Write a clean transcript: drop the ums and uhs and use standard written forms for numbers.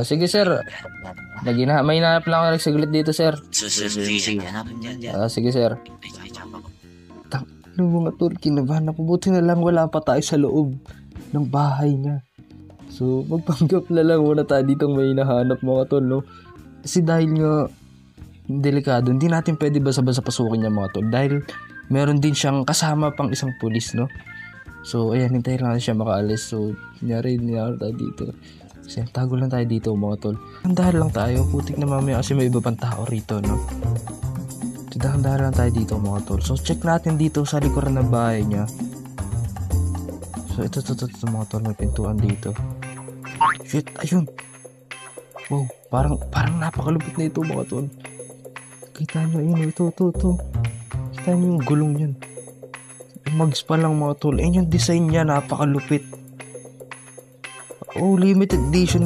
Sige sir. May hinahanap lang ako nagsaglit dito sir. Sige, hanapin dyan. Sige sir. Ano mga tol, kinabahan ako. Buti na lang wala pa tayo sa loob ng bahay niya. So, magpanggap na lang muna tayo ditong may hinahanap mga tol, no? Kasi dahil nga delikado, hindi natin pwede basa-basa pasukin niya mga tol. Dahil meron din siyang kasama pang isang pulis, no? So, ayan, hintayin lang siya makaalis. So, nangyari tayo dito. Kasi tago lang tayo dito mga tol. Dahan lang tayo, putik na mamaya kasi may iba pang tao rito, no? Dahan-dahan lang tayo dito mga tol. So check natin dito sa likuran ng bahay niya. So ito mga tol, may pintuan dito. Shit, ayun. Wow, parang napakalupit na ito mga tol. Kita nyo yun, ito. Kita nyo yung gulong yan. Mags pa lang mga tol. Ayun yung design niya, napakalupit. Oh, limited edition.